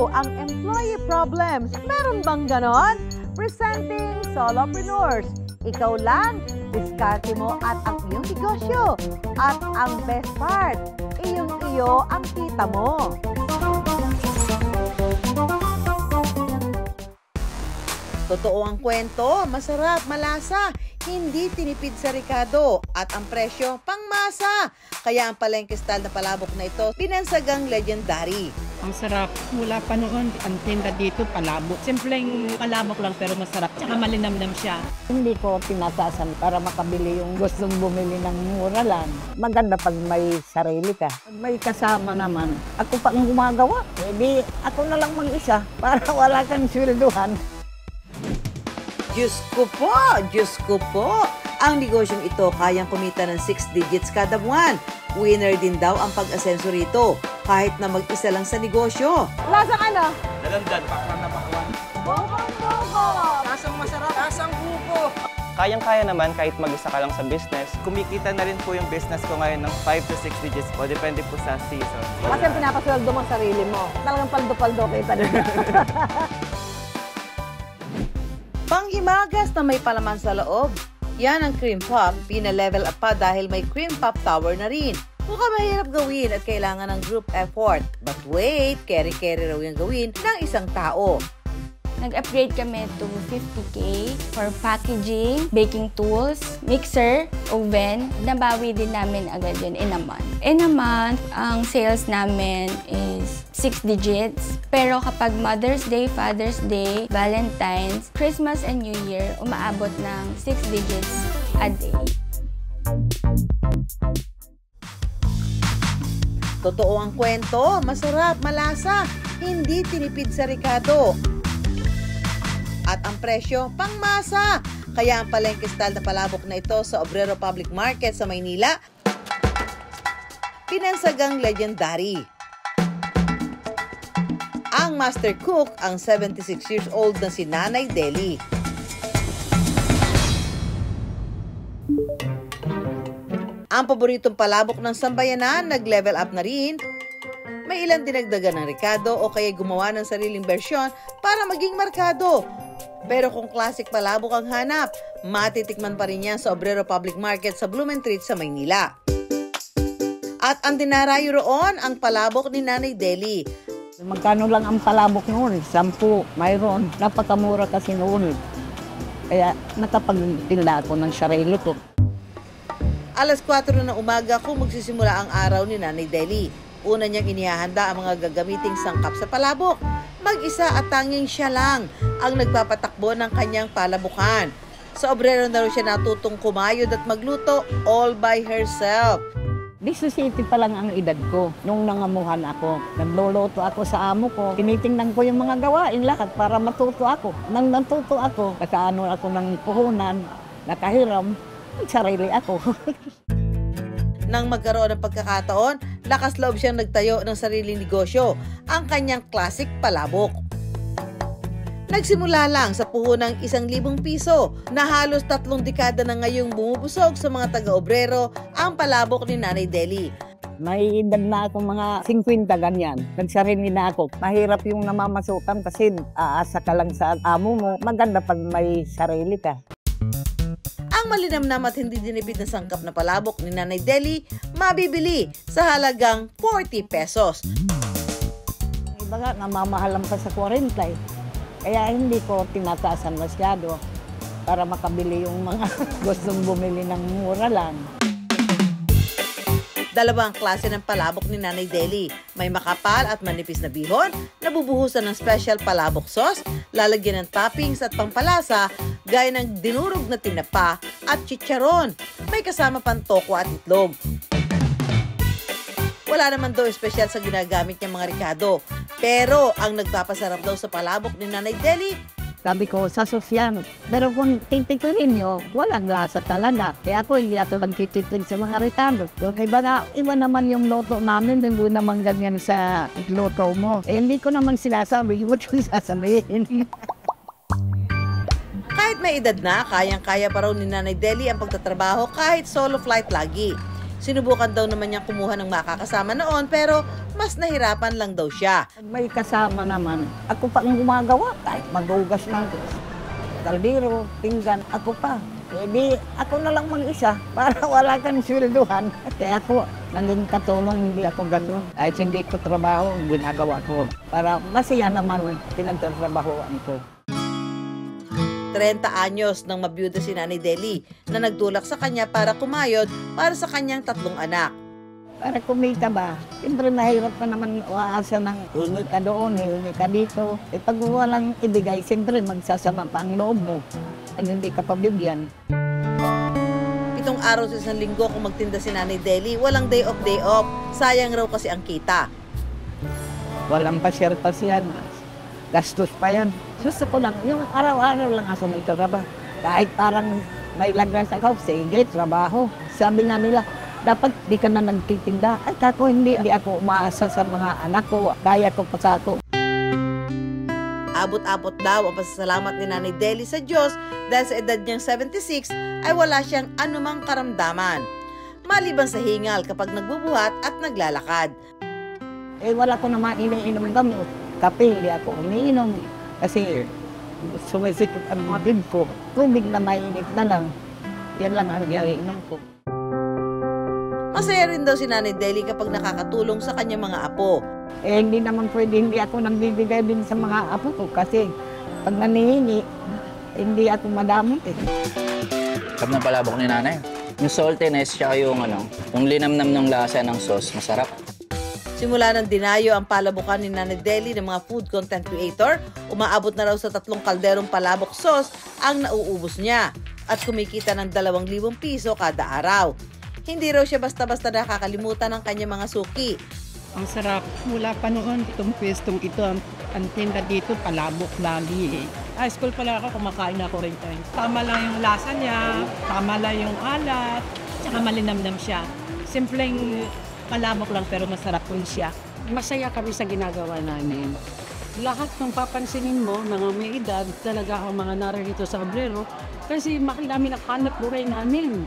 Ikaw ang employee problems. Meron bang ganon? Presenting Solopreneurs. Ikaw lang, diskarte mo at ang iyong negosyo. At ang best part, iyong-iyo ang kita mo. Totoo ang kwento, masarap, malasa, hindi tinipid sa Ricardo at ang presyo pangmasa. Kaya ang palengke style na palabok na ito, binansagang legendary. Ang sarap. Mula pa noon, ang tinda dito, palabok. Simpleng palabok lang pero masarap. Tsaka malinamnam siya. Hindi ko tinatasan para makabili yung gustong bumili ng mura lang. Maganda pag may sarili ka. Pag may kasama naman, ako pa ang gumagawa. Hindi ako na lang mag-isa para wala kang swelduhan. Diyos ko po. Ang negosyong ito kayang kumita ng 6 digits kada buwan. Winner din daw ang pag-asenso rito, kahit na mag-isa lang sa negosyo. Lasang ano? Dalandan, pakwan na pakwan. Bokong-boko! Lasang masarap, lasang buko. Kayang-kaya naman kahit mag-isa ka lang sa business. Kumikita na rin po yung business ko ngayon ng 5 to 6 digits po. Depende po sa season. Kasi ang pinapasweldo mo ang sarili mo. Talagang paldo-paldo kita na. Panghimagas na may palaman sa loob. Yan ang cream puff, pina-level up pa dahil may cream puff tower na rin. Mukhang mahirap gawin at kailangan ng group effort. But wait, carry-carry raw yung gawin ng isang tao. Nag-upgrade kami to 50K for packaging, baking tools, mixer, oven. Nabawi din namin agad yun in a month. In a month, ang sales namin is 6 digits. Pero kapag Mother's Day, Father's Day, Valentine's, Christmas and New Year, umaabot ng 6 digits a day. Totoo ang kwento, masarap, malasa, hindi tinipid sa Ricardo. At ang presyo, pangmasa. Kaya ang palengke style na palabok na ito sa Obrero Public Market sa Maynila, pinansagang legendary. Ang master cook, ang 76 years old na si Nanay Deli. Ang paboritong palabok ng sambayanan, nag-level up na rin. May ilang dinagdagan ng Ricardo o kaya gumawa ng sariling bersyon para maging markado. Pero kung classic palabok ang hanap, matitikman pa rin yan sa Obrero Public Market sa Blumentritt sa Maynila. At ang dinarayo roon, ang palabok ni Nanay Deli. Magkano lang ang palabok noon? 10, mayroon. Napakamura kasi noon. Kaya nakapagtinda ako ng sarili ko. Alas 4 ng umaga kung magsisimula ang araw ni Nanay Deli. Una niyang inihahanda ang mga gagamiting sangkap sa palabok. Mag-isa at tanging siya lang ang nagpapatakbo ng kanyang palabukan. Sa obrero na rin siya natutong kumayod at magluto all by herself. 17 pa lang ang edad ko nung nangamuhan ako. Nagluluto ako sa amo ko. Tinitingnan ko yung mga gawain lahat para matuto ako. Nang natuto ako, nakaano ako ng puhunan, nakahiram, sarili ako. Nang magkaroon ng pagkakataon, lakas loob siyang nagtayo ng sariling negosyo, ang kanyang classic palabok. Nagsimula lang sa puhunang 1,000 piso na halos 3 dekada na ngayong bumubusog sa mga taga-obrero ang palabok ni Nanay Deli. May edad na ako mga 50 ganyan. Nagsarili na ako. Mahirap yung namamasukan kasi aasa ka lang sa amo mo. Maganda pag may sarili ka. Ang malinamnam at hindi dinipid na sangkap na palabok ni Nanay Deli, mabibili sa halagang 40 pesos. Iba nga, namamahalan pa sa 40 eh. Kaya hindi ko tinataasan masyado para makabili yung mga gustong bumili ng mura lang. Dalawang klase ng palabok ni Nanay Deli. May makapal at manipis na bihon, nabubuhusan ng special palabok sauce, lalagyan ng toppings at pampalasa, gaya ng dinurog na tinapa at chicharon. May kasama pang toko at itlog. Wala naman daw espesyal sa ginagamit niyang mga Ricardo. Pero ang nagpapasarap daw sa palabok ni Nanay Deli, Sabi ko, sa sosyan. Pero kung titikirin nyo, walang lasa talaga. Kaya ako hindi ako magtitikin sa mga Ricardo. So, iba naman yung loto namin, hindi naman ganyan sa loto mo. Eh, hindi ko naman sinasabi, what yung sasabihin? kahit may edad na, kayang-kaya pa raw ni Nanay Deli ang pagtatrabaho kahit solo flight lagi. Sinubukan daw naman niyang kumuha ng makakasama noon pero mas nahirapan lang daw siya. Pag may kasama naman, ako pa ang gumagawa kahit maghugas ng kaldero, pinggan, ako pa. Hindi, ako na lang mag-isa para wala kang swelduhan. Kaya ako, naging katulong, hindi ako gano'n. Kahit hindi ko trabaho, ginagawa ko. Para masaya naman pinagtatrabahoan ko. 30 anyos nang mabiyuda si Nanay Deli na nagtulak sa kanya para kumayod para sa kanyang 3 anak. Para kumita ba? Siyempre nahirap pa naman uaasa ng hingi ka doon, hingi ka dito. Eh pag walang ibigay, siyempre magsasama pa ang loob mo. At hindi ka pabigyan. 7 araw sa isang linggo kung magtinda si Nanay Deli, walang day off. Sayang raw kasi ang kita. Walang pasyar-pasyan. Gastos pa yan. Gusto ko lang, yung araw-araw lang ako may trabaho. Kahit parang may lagras ako, sige, trabaho. Sabi nga nila, dapat di ka na nagtitinda. Ay, kako, hindi ako umaasa sa mga anak ko. Kaya ko pa sa ako. Abot-abot daw ang pasasalamat ni Nanay Deli sa Diyos dahil sa edad niyang 76 ay wala siyang anumang karamdaman. Maliban sa hingal kapag nagbubuhat at naglalakad. Eh, wala ko naman iniinom gamot. Kape, hindi ako umiinom. Kasi sumisikip ang mga bib ko. Tubig na mainit na lang. Yan lang ang iinom ko. Masaya rin daw si Nanay Deli kapag nakakatulong sa kanyang mga apo. Eh, hindi naman pwede, hindi ako nagbibigay din sa mga apo ko kasi pag nanihingi, hindi ako madamot eh. Sarap ng palabok ni nanay. Yung saltiness, tsaka yung linamnam ng lasa ng sauce, masarap. Simula ng dinayo ang palabukan ni Nanay Deli ng mga food content creator, umaabot na raw sa 3 kalderong palabok sauce ang nauubos niya at kumikita ng 2,000 piso kada araw. Hindi raw siya basta-basta nakakalimutan ng kanyang mga suki. Ang sarap. Mula pa noon, itong pwestong ito, ang tinda dito, palabok lagi. High school pala ako, kumakain ako rin tayo. Tama lang yung lasa niya, tama lang yung alat, tsaka malinamnam siya. Simpleng palabok lang pero masarap po siya. Masaya kami sa ginagawa namin. Lahat ng papansinin mo, mga may edad, talaga ang mga narito sa obrero, kasi mahal namin ang hanap buhay namin.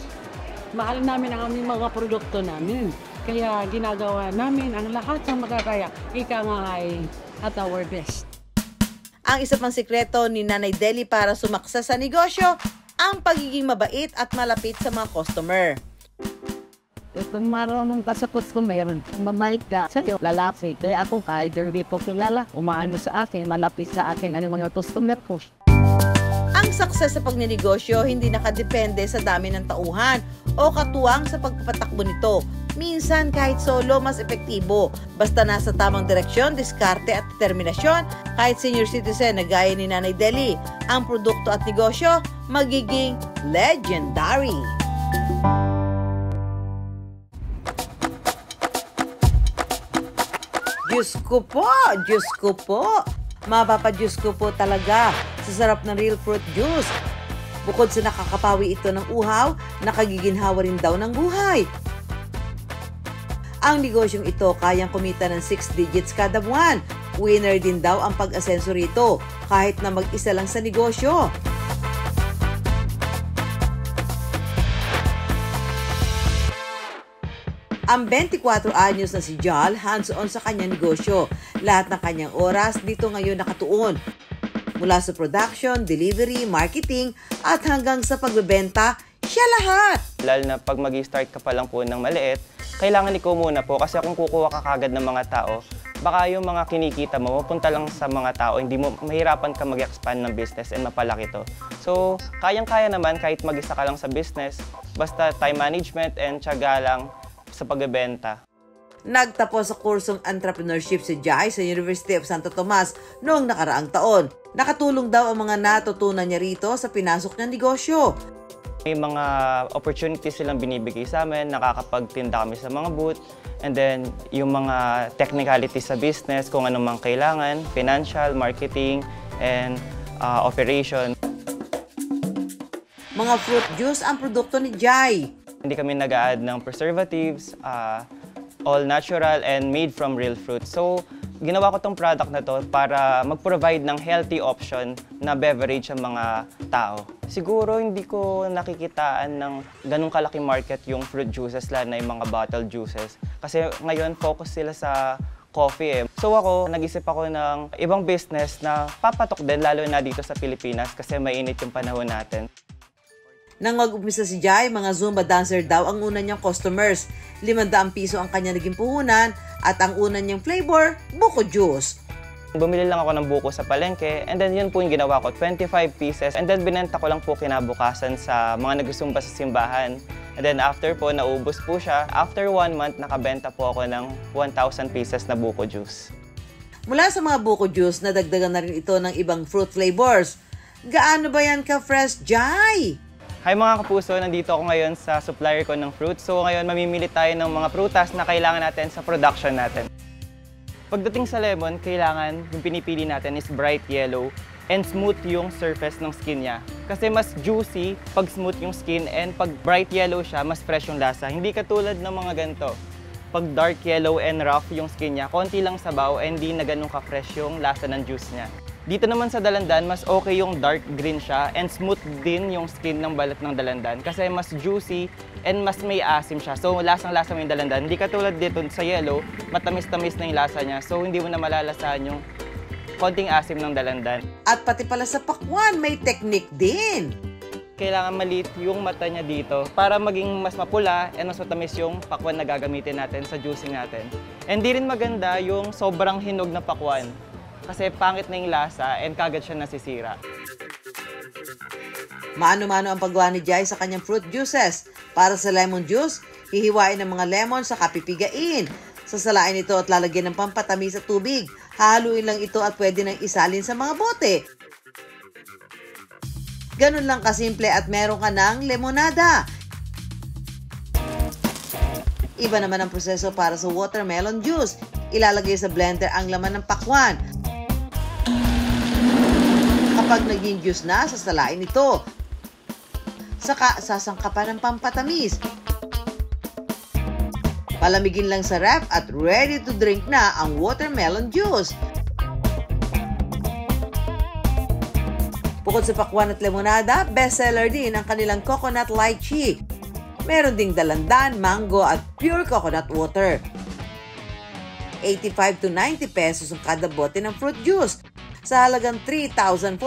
Mahal namin ang aming mga produkto namin. Kaya ginagawa namin ang lahat ng makakaya. Ika nga ay at our best. Ang isa pang sikreto ni Nanay Deli para sumaksa sa negosyo, ang pagiging mabait at malapit sa mga customer. Kung marunong ka sa customer, mamait ka sa'yo, lalapit. Kaya ako kahit hindi po kilala, umaano sa akin, malapit sa akin ang mga customer ko. Ang success sa pagnenegosyo hindi nakadepende sa dami ng tauhan o katuwang sa pagpapatakbo nito. Minsan kahit solo mas epektibo. Basta nasa tamang direksyon, diskarte at determinasyon, kahit senior citizen na gaya ni Nanay Deli, ang produkto at negosyo magiging legendary. Diyos ko po. Mapapa-Diyos ko po talaga sa sarap ng real fruit juice. Bukod sa nakakapawi ito ng uhaw, nakagiginhawa rin daw ng buhay. Ang negosyong ito kayang kumita ng 6 digits kada buwan. Winner din daw ang pag-asenso rito, kahit na mag-isa lang sa negosyo. Ang 24 anyos na si Jal, hands-on sa kanyang negosyo. Lahat ng kanyang oras dito ngayon nakatuon. Mula sa production, delivery, marketing, at hanggang sa pagbebenta, siya lahat. Lalo na pag mag-start ka pa lang po ng maliit, kailangan ikaw muna po kasi kung kukuha ka kagad ng mga tao, baka yung mga kinikita mo, mapunta lang sa mga tao, hindi mo mahirapan ka mag-expand ng business and mapalaki to. So, kayang-kaya naman kahit mag-isa ka lang sa business, basta time management and tiyaga lang sa pagbebenta. Nagtapos sa kursong entrepreneurship si Jai sa University of Santo Tomas noong nakaraang taon. Nakatulong daw ang mga natutunan niya rito sa pinasok niyang negosyo. May mga opportunities silang binibigay sa amin, nakakapagtinda kami sa mga booth, and then yung mga technicalities sa business, kung ano mang kailangan, financial, marketing, and operation. Mga fruit juice ang produkto ni Jai. Hindi kami nag-a-add ng preservatives, all natural and made from real fruit. So, Ginawa ko tong product na to para mag-provide ng healthy option na beverage sa mga tao. Siguro hindi ko nakikitaan ng ganung kalaki market yung fruit juices, lalo na yung mga bottled juices. Kasi ngayon focus sila sa coffee eh. So ako, nag-isip ako ng ibang business na papatok din lalo na dito sa Pilipinas kasi mainit yung panahon natin. Nang mag-umpisa si Jai, mga Zumba dancer daw ang una niyang customers. 500 piso ang kanya naging puhunan at ang una niyang flavor, buko juice. Bumili lang ako ng buko sa palengke and then yun po yung ginawa ko, 25 pieces. And then binenta ko lang po kinabukasan sa mga nagsusumba sa simbahan. And then after po, naubos po siya. After 1 month, nakabenta po ako ng 1,000 pieces na buko juice. Mula sa mga buko juice, nadagdagan na rin ito ng ibang fruit flavors. Gaano ba yan ka-fresh, Jai? Hi mga kapuso, nandito ako ngayon sa supplier ko ng fruit. So ngayon mamimili tayo ng mga prutas na kailangan natin sa production natin. Pagdating sa lemon, kailangan yung pinipili natin is bright yellow and smooth yung surface ng skin niya. Kasi mas juicy pag smooth yung skin and pag bright yellow siya, mas fresh yung lasa. Hindi katulad ng mga ganito. Pag dark yellow and rough yung skin niya, konti lang sabaw and hindi na ganun ka-fresh yung lasa ng juice niya. Dito naman sa dalandan, mas okay yung dark green siya and smooth din yung skin ng balat ng dalandan kasi mas juicy and mas may asim siya. So lasang-lasa mo yung dalandan. Hindi katulad dito sa yellow, matamis-tamis na yung lasa niya. So hindi mo na malalasahan yung konting asim ng dalandan. At pati pala sa pakwan, may technique din. Kailangan maliit yung mata niya dito para maging mas mapula and mas matamis yung pakwan na gagamitin natin sa juicing natin. And di rin maganda yung sobrang hinog na pakwan. Kasi pangit na yung lasa and kagad siya nasisira. Maano-mano ang paggawa ni Jai sa kanyang fruit juices. Para sa lemon juice, hihiwain ng mga lemon sa kapipigain. Sasalain ito at lalagyan ng pampatamis sa tubig. Hahaluin lang ito at pwede nang isalin sa mga bote. Ganun lang kasimple at meron ka ng lemonada. Iba naman ang proseso para sa watermelon juice. Ilalagay sa blender ang laman ng pakwan. Kapag naging juice na, sasalain ito. Saka sasangkapan ng pampatamis. Palamigin lang sa ref at ready to drink na ang watermelon juice. Bukod sa pakwan at lemonada, bestseller din ang kanilang coconut lychee. Meron ding dalandan, mango at pure coconut water. 85 to 90 pesos ang kada bote ng fruit juice. Sa halagang 3,488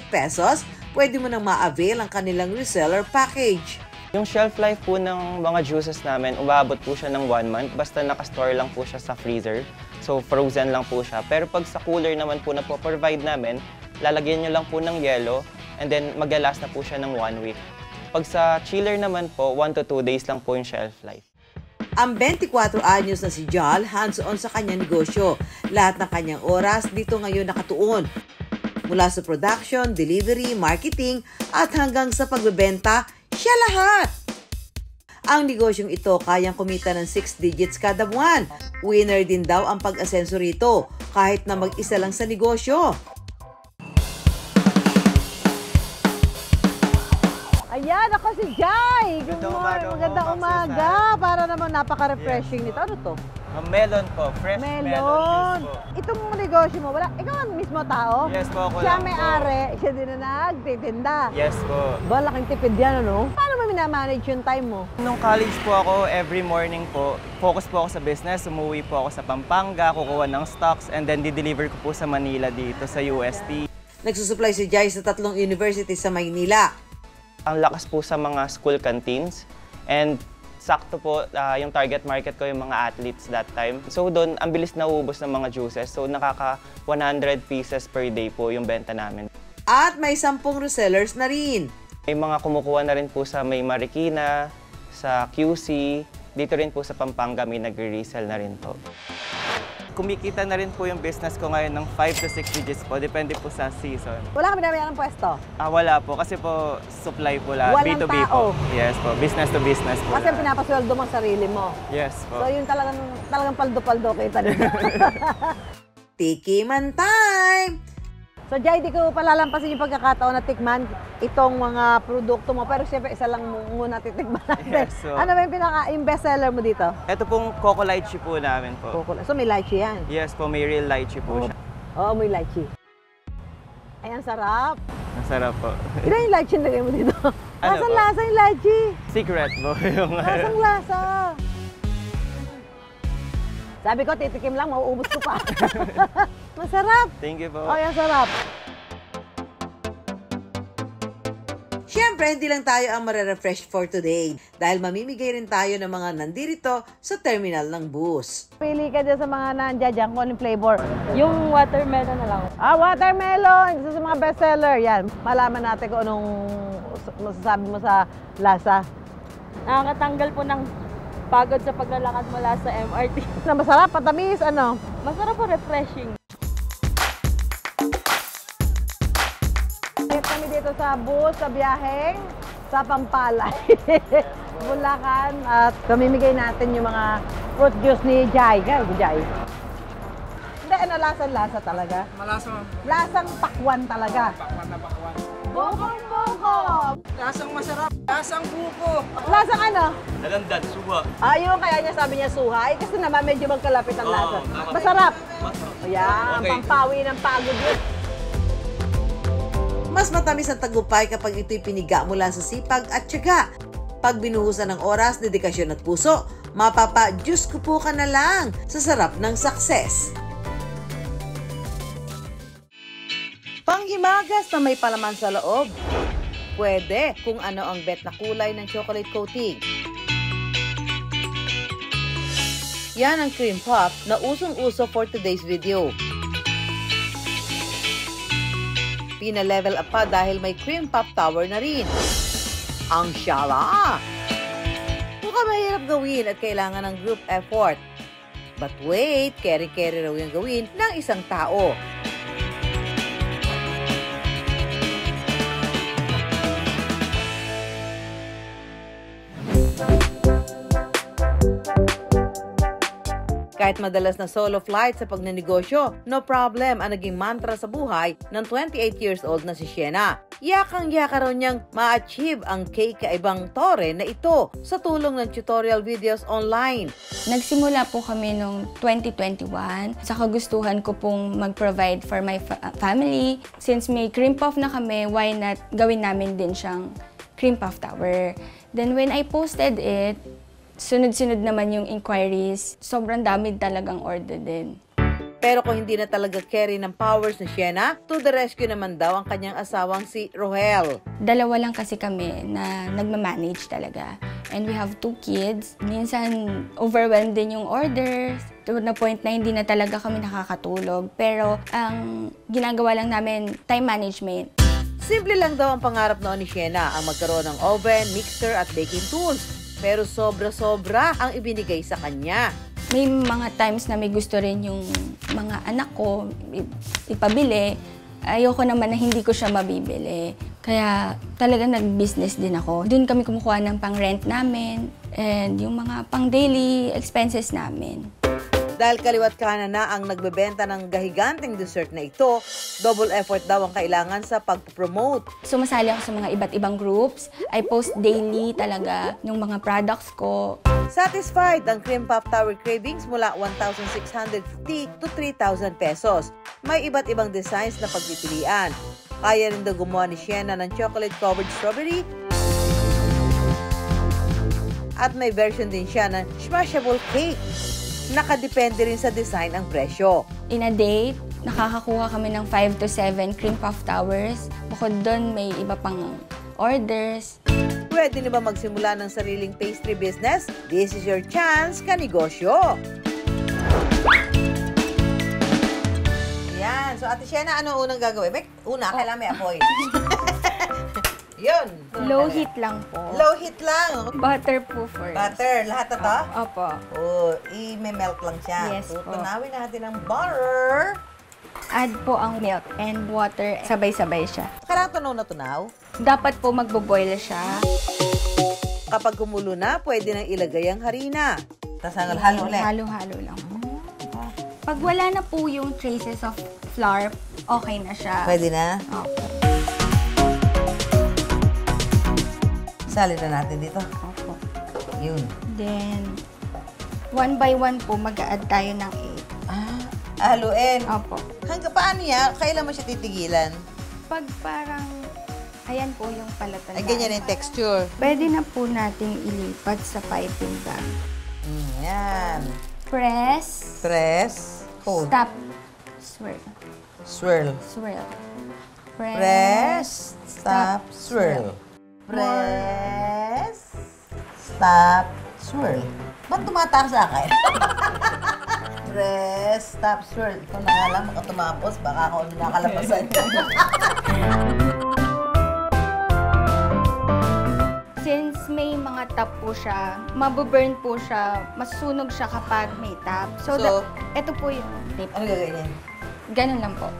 pesos, pwede mo nang ma-avail ang kanilang reseller package. Yung shelf life po ng mga juices namin, umabot po siya ng 1 month basta nakastore lang po siya sa freezer. So frozen lang po siya. Pero pag sa cooler naman po na po-provide namin, lalagyan nyo lang po ng yelo and then mag-last na po siya ng 1 week. Pag sa chiller naman po, 1 to 2 days lang po yung shelf life. Ang 24 anyos na si Jal, hands-on sa kanyang negosyo. Lahat ng kanyang oras dito ngayon nakatuon. Mula sa production, delivery, marketing, at hanggang sa pagbebenta, siya lahat. Ang negosyong ito kayang kumita ng 6 digits kada buwan. Winner din daw ang pag-asenso rito, kahit na mag-isa lang sa negosyo. Ayan, ako si Jai! Magandang umaga! Para naman napaka-refreshing nito. Ano to? Melon po, fresh melon juice po. Itong negosyo mo, ikaw ang mismo tao? Yes po, ako Siya lang may-ari, siya din na nagtitinda. Yes po. Ba, laking tipid yan, ano? Paano mo minamanage yung time mo? Nung college po ako, every morning po, focus po ako sa business. Umuwi po ako sa Pampanga, kukuha ng stocks, and then di-deliver ko po sa Manila dito sa UST. Nagsusupply si Jai sa 3 university sa Maynila. Ang lakas po sa mga school canteens and sakto po yung target market ko yung mga athletes that time. So doon, ang bilis nauubos ng mga juices. So nakaka 100 pieces per day po yung benta namin. At may 10 resellers na rin. May mga kumukuha na rin po sa May Marikina, sa QC, dito rin po sa Pampanga may nagre-resell na rin po. Kumikita na rin po yung business ko ngayon ng 5 to 6 digits po, depende po sa season. Wala kami namin ng pwesto? Wala po, kasi po supply po lang, Walang B2B tao. po. Yes po, business to business po. Kasi pinapasweldo mo ang sarili mo. Yes po. So yung talagang paldo-paldo kita dito. Tikiman time! So, Jai, di ko palalampasin yung pagkakataon na tikman itong mga produkto mo. Pero siyempre, isa lang muna titikman natin. Yes, so- Ano ba yung bestseller mo dito? Ito pong Coco Lychee po namin po. So, may lychee yan. Yes po, may real lychee po siya. Oo, may lychee. Ay, ang sarap. Ang sarap po. Ilan yung lychee na lagay mo dito? Ano Lasang po? lasa yung lychee. Secret po yung Lasang lasa. Sabi ko, titikim lang, mauubos ko pa. Masarap. Thank you po. Ay, ang sarap. Siyempre, hindi lang tayo ang marerefresh for today dahil mamimigay rin tayo ng mga nandirito sa terminal ng bus. Pili ka dyan sa mga nandiyan dyan kung anong flavor. Yung watermelon na lang. Watermelon! Isa sa mga bestseller. Yan, malaman natin kung anong masasabi mo sa lasa. Nakakatanggal po ng pagod sa paglalakad mula sa MRT. Na masarap, patamis, ano? Masarap po, refreshing. Kami dito sa bus, sa biyaheng, sa Pampalay, Bulacan. At pamimigay natin yung mga fruit juice ni Jai. Jai. Hindi, ano, lasang-lasa talaga. Malasa. Lasang pakwan talaga. Pakwan na pakwan. Bukong-buko! Lasang masarap. Lasang buko. Lasang ano? Nalandan, suwa. Ayun, kaya niya sabi niya suhay. Kasi naman medyo magkalapit ang lasa. Masarap. Ayan, pampawi ng pagod yun. Mas matamis ang tagumpay kapag ito'y piniga mula sa sipag at tiyaga. Pag binuhusan ng oras, dedikasyon at puso, mapapa-Diyos ko po ka na lang sa sarap ng success. Panghimagas na may palaman sa loob. Pwede kung ano ang bet na kulay ng chocolate coating. Yan ang cream puff na usong-uso for today's video. Pina-level up pa dahil may cream puff tower na rin. Ang syala! Mukhang mahirap gawin at kailangan ng group effort. But wait, carry-carry raw yung gawin ng isang tao. Kahit madalas na solo flight sa pagnenegosyo, no problem ang naging mantra sa buhay ng 28 years old na si Sienna. Yakang-yaka raw niyang ma-achieve ang kakaibang tore na ito sa tulong ng tutorial videos online. Nagsimula po kami noong 2021. Sa kagustuhan ko pong mag-provide for my family. Since may cream puff na kami, why not gawin namin din siyang cream puff tower. Then when I posted it, sunod-sunod naman yung inquiries. Sobrang dami talagang order din. Pero kung hindi na talaga carry ng powers ni Sienna, to the rescue naman daw ang kanyang asawang si Rohel. Dalawa lang kasi kami na nagmamanage talaga. And we have 2 kids. Minsan, overwhelmed din yung orders. To the point na hindi na talaga kami nakakatulog. Pero ang ginagawa lang namin, time management. Simple lang daw ang pangarap noon ni Sienna ang magkaroon ng oven, mixer at baking tools. Pero sobra-sobra ang ibinigay sa kanya. May mga times na may gusto rin yung mga anak ko ipabili. Ayoko naman na hindi ko siya mabibili. Kaya talaga nag-business din ako. Doon kami kumukuha ng pang-rent namin and yung mga pang-daily expenses namin. Dahil kaliwat kanan na ang nagbebenta ng gahiganting dessert na ito, double effort daw ang kailangan sa pagpromote. Sumasali ako sa mga iba't ibang groups. I post daily talaga yung mga products ko. Satisfied ang Cream Puff Tower Cravings mula 1,650 to 3,000 pesos. May iba't ibang designs na pagpipilian. Kaya rin daw gumawa ni Sienna ng chocolate-covered strawberry. At may version din siya ng smashable cake. Nakadepende rin sa design ang presyo. In a day, nakakakuha kami ng 5 to 7 cream puff towers. Bukod doon, may iba pang orders. Pwede na ba magsimula ng sariling pastry business? This is your chance, kanegosyo! Yan. So, Ate Sienna, ano unang gagawin? Kailangan may apoy. Yun. Low heat lang po. Low heat lang. Butter po first. Butter. Lahat na to? Opo. I-melt lang siya. Yes po. Tunawin natin ang butter. Add po ang milk and water. Sabay-sabay siya. Kailangan tunaw na tunaw. Dapat po magbo-boil siya. Kapag kumulo na, pwede nang ilagay ang harina. Tapos halo ulit. Halo-halo lang. Pag wala na po yung traces of flour, okay na siya. Pwede na? Opo. Salin na natin dito. Opo. Yun. Then, 1 by 1 po, mag-a-add tayo ng egg. Haluin. Opo. Hanggang paano yan? Kailan mo siya titigilan? Pag parang, ayan po yung palatandaan. Ay, ganyan yung texture. Pwede na po nating ilipat sa piping bag. Yan. Press. Press. Hold. Stop. Swirl. Swirl. Swirl. Press. Stop. Swirl. Press. Stop. Swirl. Ba't tumataas sa akin? Press. Stop. Swirl. Ito na nga lang. Baka tumapos. Baka ako nakalabasan. Since may mga tap po siya, mabuburn po siya, masusunog siya kapag may tap. So, ito po yung tip. Ano gagawin yan? Ganun lang po.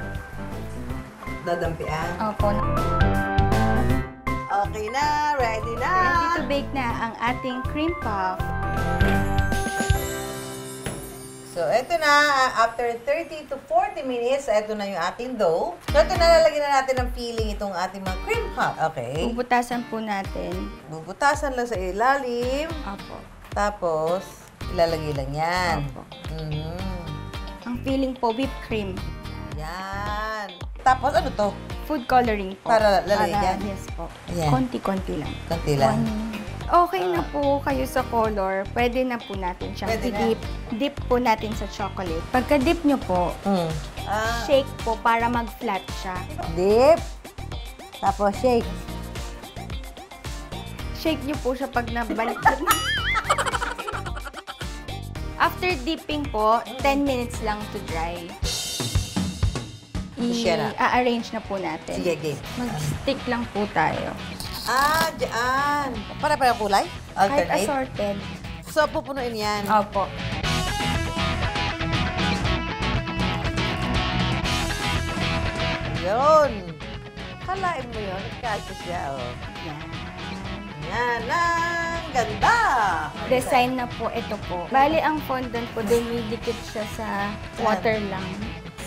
Dadampian? Opo. Okay na. Ready na. Ready to bake na ang ating cream puff. So, eto na. After 30 to 40 minutes, eto na yung ating dough. So, eto na, lalagyan na natin ng filling itong ating mga cream puff. Okay. Bubutasan po natin. Bubutasan lang sa ilalim. Opo. Tapos, ilalagay lang yan. Opo. Mm-hmm. Ang filling po, whipped cream. Yan. Tapos, ano to? Food coloring po. Para lalagyan? Yes po. Ayan. Konti-konti lang. Konti lang. Okay na po kayo sa color. Pwede na po natin siyang i-dip. Dip po natin sa chocolate. Pagka-dip nyo po, shake po para mag-flat siya. Dip. Tapos, shake. Shake nyo po siya pag nabaliktad na. After dipping po, 10 minutes lang to dry. I-arrange na po natin. Sige, game. Mag-stick lang po tayo. Diyan. Para kulay? Kahit Alternate? assorted. So, pupunuin yan. Opo. Yun. Kalain mo yun. Kasya siya, oh. Yan. Yan. Ang ganda. Design na po, ito po. Bali, ang fondant po, dumidikit siya sa water lang.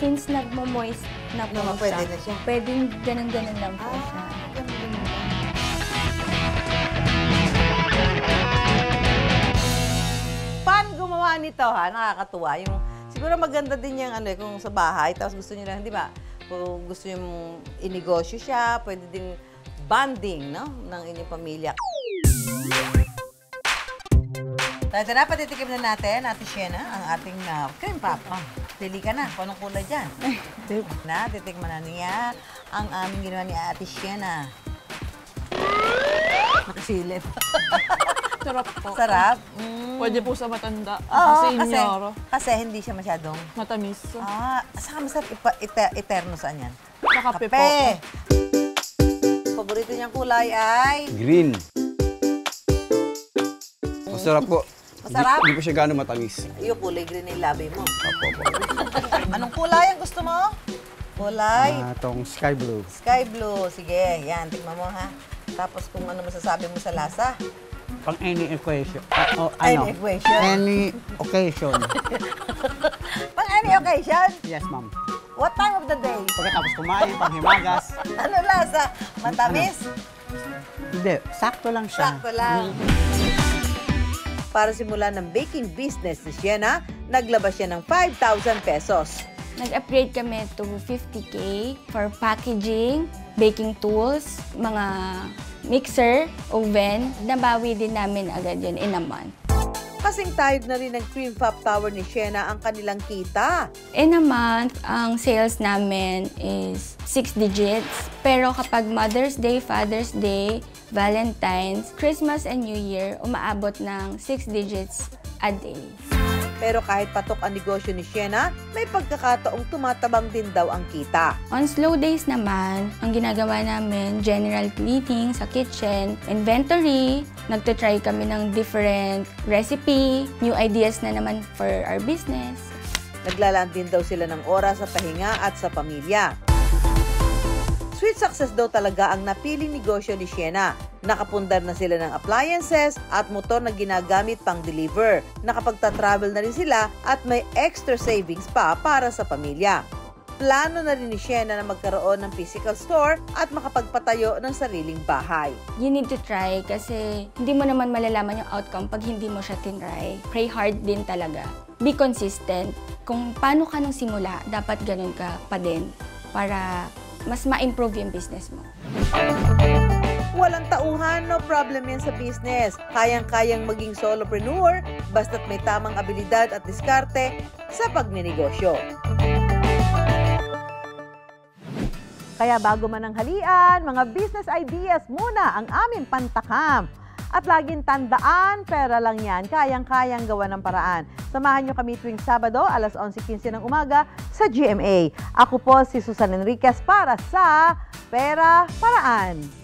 Since nagmo-moist na po Pwede na siya. Pwede ganun-ganun lang po siya. Paano gumawa nito, ha? Nakakatuwa. Yung, siguro maganda din yung kung sa bahay, tapos gusto nyo lang, di ba? Kung gusto nyo inegosyo siya, pwede ding bonding, no? Ng inyong pamilya. Ito na, patitikim na natin, Ate Shena, ang ating cream puff. Pili ka na, kung anong kulay dyan. Titikman na niya ang aming ginawa ni Ate Shena. Nakasilip. Sarap po. Sarap? Pwede po sa matanda. Oo, Kasi kasi hindi siya masyadong matamis. saka masarap eterno saan yan? Sa kape po. Paborito niyang kulay ay? Green. Masarap po. Masarap? Hindi po siya gano'ng matamis. Yung kulay green yung labi mo. Opo. Anong kulay ang gusto mo? Kulay? Itong sky blue. Sky blue. Sige, yan. Tingnan mo ha. Tapos kung ano masasabi mo sa lasa. Pang any equation. Any equation? Any occasion. Pang any occasion? Yes, ma'am. What time of the day? Pagkatapos kumain, panghimagas. Ano lasa? Matamis? Hindi, sakto lang siya. Sakto lang. Para simulan ng baking business ni Shena, naglabas siya ng 5,000 pesos. Nag-upgrade kami to 50K for packaging, baking tools, mga mixer, oven. Nabawi din namin agad yun in a month. Kasing tayog na rin ng Cream Puff Tower ni Shena ang kanilang kita. In a month, ang sales namin is 6 digits. Pero kapag Mother's Day, Father's Day, Valentine's, Christmas and New Year, umaabot ng 6 digits a day. Pero kahit patok ang negosyo ni Shena, may pagkakataong tumatabang din daw ang kita. On slow days naman, ang ginagawa namin, general cleaning sa kitchen, inventory, nagtatry kami ng different recipe, new ideas na naman for our business. Naglalaan din daw sila ng oras sa pahinga at sa pamilya. Sweet success daw talaga ang napiling negosyo ni Shena. Nakapundar na sila ng appliances at motor na ginagamit pang deliver. Nakapagta-travel na rin sila at may extra savings pa para sa pamilya. Plano na rin ni Shena na magkaroon ng physical store at makapagpatayo ng sariling bahay. You need to try kasi hindi mo naman malalaman yung outcome pag hindi mo siya tinry. Pray hard din talaga. Be consistent. Kung paano ka nung simula, dapat ganun ka pa din para mas ma-improve yung business mo. Walang tauhan, no problem yan sa business. Kayang-kayang maging solopreneur basta't may tamang abilidad at diskarte sa pagninegosyo. Kaya bago man ang halian, mga business ideas muna ang aming pantakam. At laging tandaan, pera lang yan, kayang-kayang gawa ng paraan. Samahan nyo kami tuwing Sabado, alas 11:15 ng umaga sa GMA. Ako po si Susan Enriquez para sa Pera Paraan.